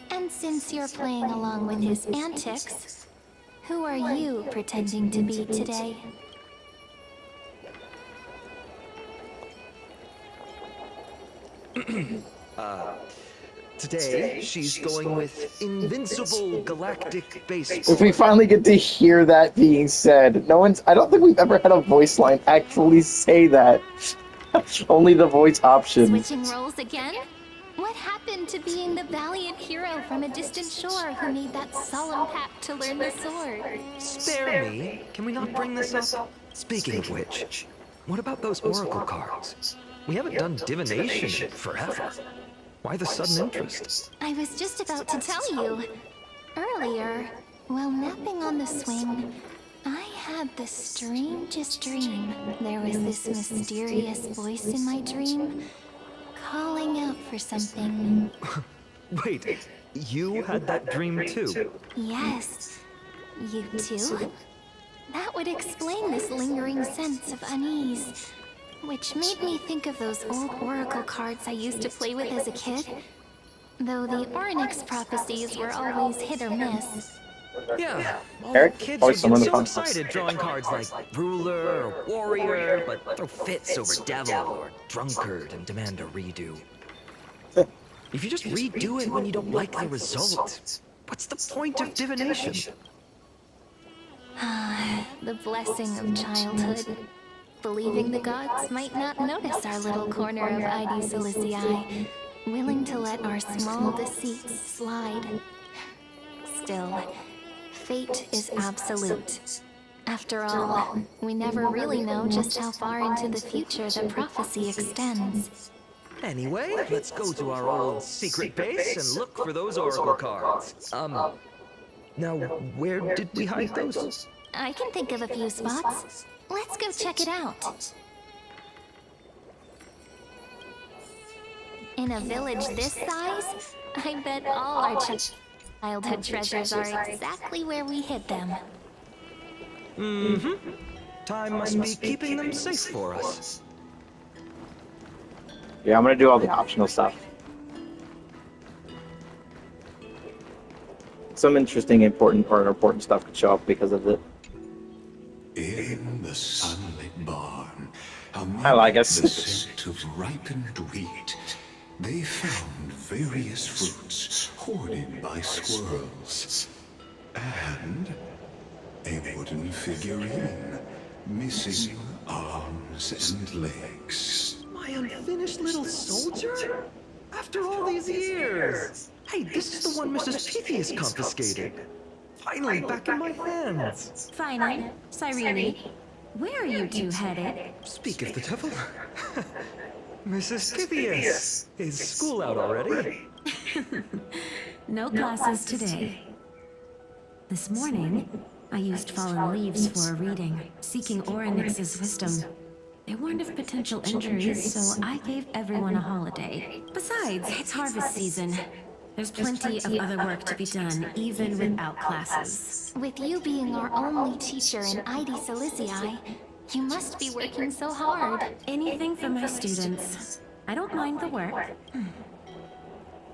[SPEAKER 9] And since you're playing along with his antics, who are you pretending to be today?
[SPEAKER 15] Today, she's going with Invincible Galactic Baseball.
[SPEAKER 1] If we finally get to hear that being said, I don't think we've ever had a voice line actually say that. Only the voice option.
[SPEAKER 9] Switching roles again? What happened to being the valiant hero from a distant shore who made that solemn pact to learn the sword?
[SPEAKER 15] Spare me. Can we not bring this up? Speaking of which, what about those oracle cards? We haven't done divination in forever. Why the sudden interest?
[SPEAKER 9] I was just about to tell you. Earlier, while napping on the swing, I had the strangest dream. There was this mysterious voice in my dream, calling out for something.
[SPEAKER 15] Wait, you had that dream too?
[SPEAKER 9] Yes, you too? That would explain this lingering sense of unease, which made me think of those old oracle cards I used to play with as a kid. Though the Ornyx prophecies were always hit or miss.
[SPEAKER 15] Yeah, all
[SPEAKER 1] Eric,
[SPEAKER 15] the kids
[SPEAKER 1] voice
[SPEAKER 15] would
[SPEAKER 1] someone
[SPEAKER 15] get
[SPEAKER 1] in the
[SPEAKER 15] so
[SPEAKER 1] comments.
[SPEAKER 15] excited drawing cards like ruler or warrior, but throw fits over devil or drunkard and demand a redo. If you just redo it when you don't like the result, what's the point of divination?
[SPEAKER 9] The blessing of childhood. Believing the gods might not notice our little corner of ID Silicii, willing to let our small deceits slide. Still, fate is absolute. After all, we never really know just how far into the future the prophecy extends.
[SPEAKER 15] Anyway, let's go to our old secret base and look for those oracle cards. Now, where did we hide those?
[SPEAKER 9] I can think of a few spots. Let's go check it out. In a village this size, I bet all our childhood treasures are exactly where we hid them.
[SPEAKER 15] Mm-hmm. Time must be keeping them safe for us.
[SPEAKER 1] Yeah, I'm gonna do all the optional stuff. Some interesting, important stuff could show up because of it.
[SPEAKER 11] In the sunlit barn,
[SPEAKER 1] I like us.
[SPEAKER 11] the scent of ripened wheat, they found various fruits hoarded by squirrels, and a wooden figurine missing arms and legs.
[SPEAKER 15] My unfinished little soldier? After all these years! Hey, this is the one Mrs. Pythias confiscated. Finally back in my hands.
[SPEAKER 10] Finally, Cyrene, where are you two headed?
[SPEAKER 15] Speak of the devil. Mrs. Pythias, is school out already?
[SPEAKER 10] No classes today. This morning, I used fallen leaves for a reading, seeking Ornyx's wisdom. They warned of potential injuries, so I gave everyone a holiday. Besides, it's harvest season. There's plenty of other work to be done, even without classes.
[SPEAKER 9] With you being our only teacher in ID Silicii, you must be working so hard.
[SPEAKER 10] Anything for my students. I don't mind the work.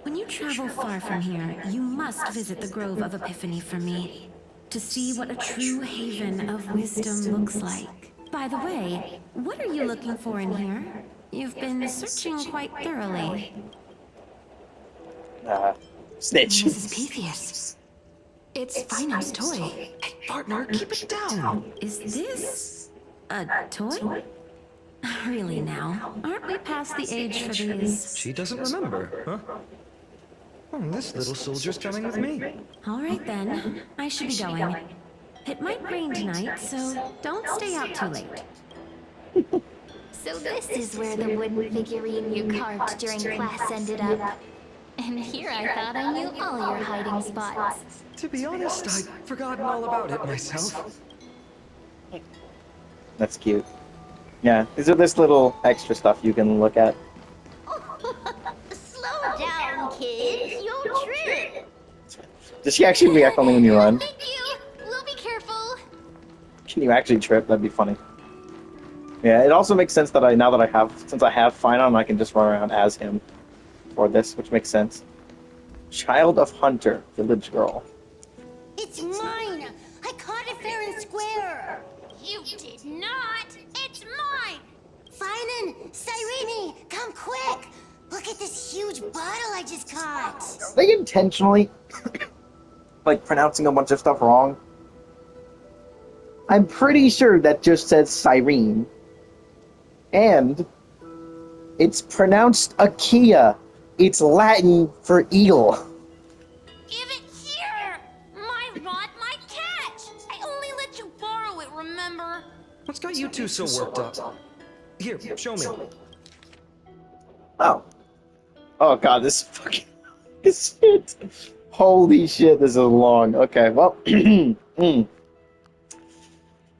[SPEAKER 10] When you travel far from here, you must visit the Grove of Epiphany for me, to see what a true haven of wisdom looks like. By the way, what are you looking for in here? You've been searching quite thoroughly.
[SPEAKER 1] Snitch.
[SPEAKER 2] Mrs. Pythias. It's Finam's toy.
[SPEAKER 15] Hey, partner, keep it down.
[SPEAKER 10] Is this a toy? Really now? Aren't we past the age for these?
[SPEAKER 15] She doesn't remember, huh? Oh, this little soldier's coming with me.
[SPEAKER 10] All right then, I should be going. It might rain tonight, so don't stay out too late.
[SPEAKER 9] So this is where the wooden figurine you carved during class ended up. And here I thought I knew all your hiding spots.
[SPEAKER 15] To be honest, I'd forgotten all about it myself.
[SPEAKER 1] That's cute. Yeah, these are this little extra stuff you can look at.
[SPEAKER 9] Slow down, kids. You'll trip.
[SPEAKER 1] Does she actually react only when you run?
[SPEAKER 9] Thank you. We'll be careful.
[SPEAKER 1] Can you actually trip? That'd be funny. Yeah, it also makes sense that since I have Finon, I can just run around as him for this, which makes sense. Child of Hunter, village girl.
[SPEAKER 16] It's mine! I caught it fair and square!
[SPEAKER 9] You did not! It's mine!
[SPEAKER 16] Finan! Cyrene! Come quick! Look at this huge bottle I just caught!
[SPEAKER 1] Are they intentionally, like, pronouncing a bunch of stuff wrong? I'm pretty sure that just says Cyrene. And it's pronounced Akia. It's Latin for eagle.
[SPEAKER 9] Give it here! My rod, my catch! I only let you borrow it, remember?
[SPEAKER 15] What's got you two so worked up? Here, show me.
[SPEAKER 1] Oh. Oh god, this fucking shit. Holy shit, this is long. Okay, well.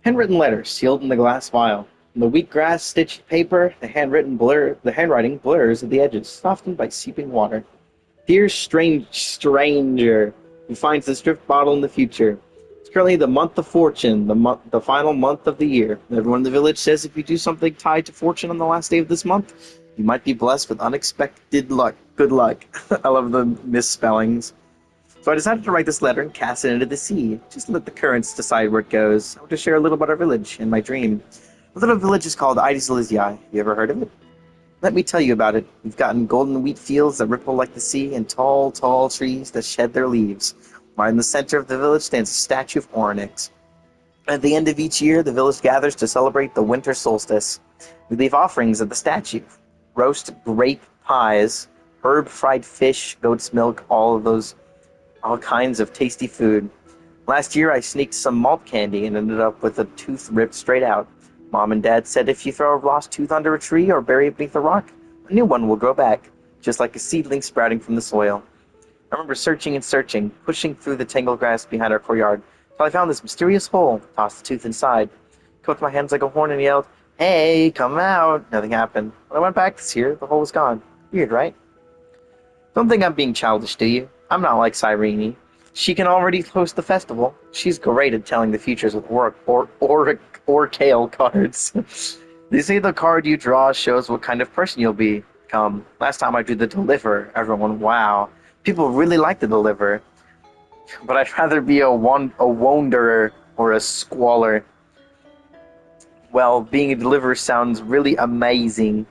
[SPEAKER 1] Handwritten letters sealed in the glass vial. In the wheatgrass stitched paper, the handwriting blurs at the edges, softened by seeping water. Dear strange stranger who finds this drift bottle in the future. It's currently the month of fortune, the final month of the year. Everyone in the village says if you do something tied to fortune on the last day of this month, you might be blessed with unexpected luck. Good luck. I love the misspellings. So I decided to write this letter and cast it into the sea. Just let the currents decide where it goes. I want to share a little about our village and my dream. The little village is called Aedis Elysiae. You ever heard of it? Let me tell you about it. We've gotten golden wheat fields that ripple like the sea and tall, tall trees that shed their leaves. Right in the center of the village stands a statue of Onyx. At the end of each year, the village gathers to celebrate the winter solstice. We leave offerings at the statue. Roast grape pies, herb fried fish, goat's milk, all kinds of tasty food. Last year, I sneaked some malt candy and ended up with a tooth ripped straight out. Mom and Dad said if you throw a lost tooth under a tree or bury it beneath a rock, a new one will grow back, just like a seedling sprouting from the soil. I remember searching and searching, pushing through the tangled grass behind our courtyard, till I found this mysterious hole, tossed the tooth inside, cocked my hands like a horn and yelled, "Hey, come out!" Nothing happened. When I went back this year, the hole was gone. Weird, right? Don't think I'm being childish, do you? I'm not like Cyrene. She can already host the festival. She's great at telling the futures with Orcale cards. They say the card you draw shows what kind of person you'll become. Last time I drew the Deliverer, everyone, wow. People really like the Deliverer. But I'd rather be a wanderer or a squalor. Well, being a Deliverer sounds really amazing,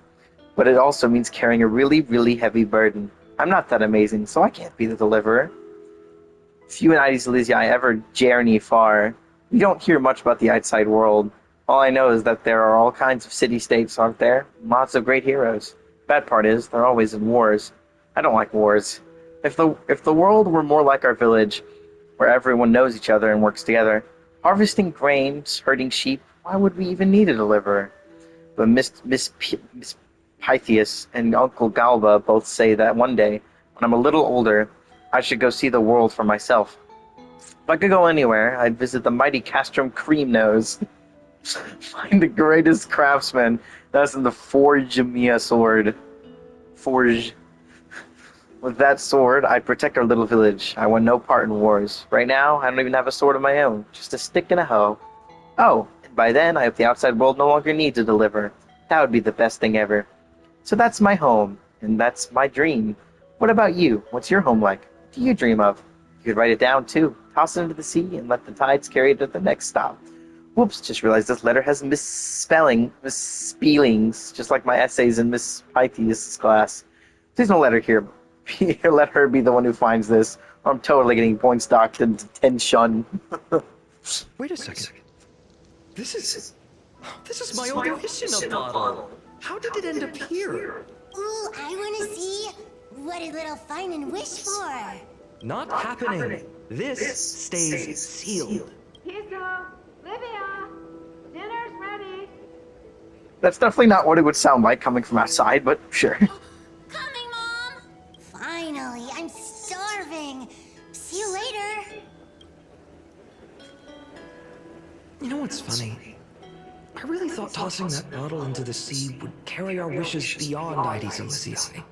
[SPEAKER 1] but it also means carrying a really, really heavy burden. I'm not that amazing, so I can't be the Deliverer. Few in Aedis Elysiae ever journey far. We don't hear much about the outside world. All I know is that there are all kinds of city-states, aren't there? Lots of great heroes. Bad part is, they're always in wars. I don't like wars. If the world were more like our village, where everyone knows each other and works together, harvesting grains, herding sheep, why would we even need a deliverer? But Miss Pythias and Uncle Galba both say that one day, when I'm a little older, I should go see the world for myself. If I could go anywhere, I'd visit the mighty Castrum Creamnose. Find the greatest craftsman that's in the Forge Mia sword. Forge. With that sword, I'd protect our little village. I want no part in wars. Right now, I don't even have a sword of my own, just a stick and a hoe. Oh, and by then, I hope the outside world no longer needs a deliverer. That would be the best thing ever. So that's my home, and that's my dream. What about you? What's your home like? What do you dream of? You could write it down, too. Toss it into the sea and let the tides carry it to the next stop. Whoops, just realized this letter has misspellings, just like my essays in Miss Pythias' class. Please don't let her hear. Let her be the one who finds this, or I'm totally getting points docked into detention.
[SPEAKER 15] Wait a second. This is my old Ishina bottle. How did it end up here?
[SPEAKER 16] Ooh, I want to see what did little Finan wish for.
[SPEAKER 15] Not happening. This stays sealed.
[SPEAKER 7] Piso, Livia, dinner's ready.
[SPEAKER 1] That's definitely not what it would sound like coming from outside, but sure.
[SPEAKER 16] Coming, Mom! Finally, I'm starving. See you later.
[SPEAKER 15] You know what's funny? I really thought tossing that bottle into the sea would carry our wishes beyond Aedis Elysiae.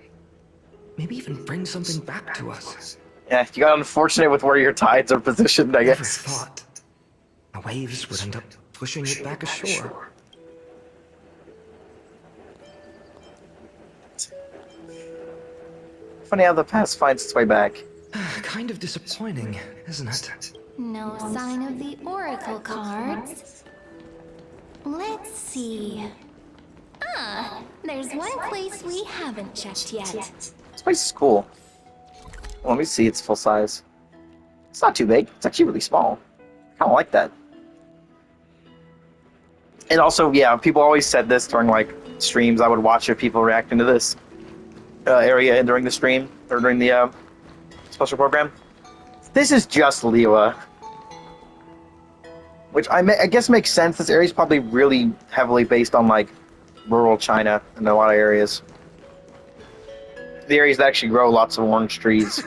[SPEAKER 15] Maybe even bring something back to us.
[SPEAKER 1] Yeah, you got unfortunate with where your tides are positioned, I guess.
[SPEAKER 15] Never thought the waves would end up pushing it back ashore.
[SPEAKER 1] Funny how the past finds its way back.
[SPEAKER 15] Kind of disappointing, isn't it?
[SPEAKER 9] No sign of the oracle cards. Let's see. Ah, there's one place we haven't checked yet.
[SPEAKER 1] This place is cool. Well, let me see its full size. It's not too big. It's actually really small. I kind of like that. And also, yeah, people always said this during like streams. I would watch if people reacting to this area during the stream or during the special program. This is just Liyue, which I guess makes sense. This area is probably really heavily based on like rural China in a lot of areas. The areas that actually grow lots of orange trees.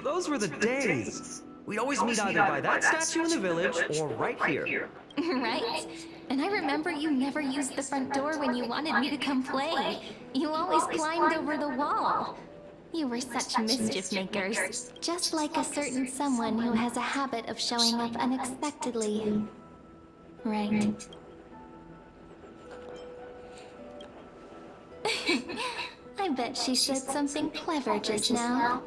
[SPEAKER 15] Those those were the days. We'd always meet either by that statue in the village or right here.
[SPEAKER 9] Right? And I remember you never used the front door when you wanted me to come play. You always climbed over the wall. You were such mischief makers. Just like a certain someone who has a habit of showing up unexpectedly. Right. I bet she said something clever just now.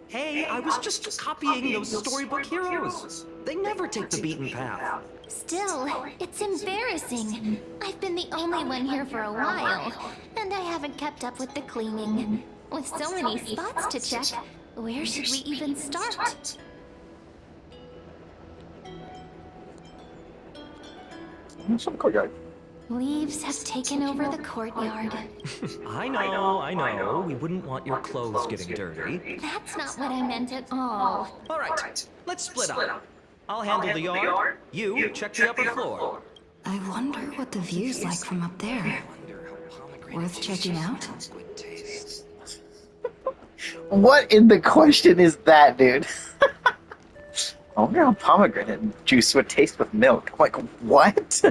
[SPEAKER 15] Hey, I was just copying those storybook heroes. They never take the beaten path.
[SPEAKER 9] Still, it's embarrassing. I've been the only one here for a while, and I haven't kept up with the cleaning. With so many spots to check, where should we even start?
[SPEAKER 1] Some courtyard.
[SPEAKER 9] Leaves have taken over the courtyard.
[SPEAKER 15] I know. We wouldn't want your clothes getting dirty.
[SPEAKER 9] That's not what I meant at all.
[SPEAKER 15] All right, let's split up. I'll handle the yard. You check the upper floor.
[SPEAKER 2] I wonder what the view's like from up there. Worth checking out?
[SPEAKER 1] What in the question is that, dude? I wonder how pomegranate juice would taste with milk. I'm like, what?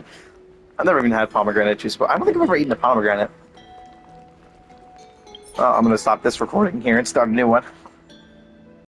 [SPEAKER 1] I've never even had pomegranate juice, but I don't think I've ever eaten a pomegranate. Well, I'm gonna stop this recording here and start a new one.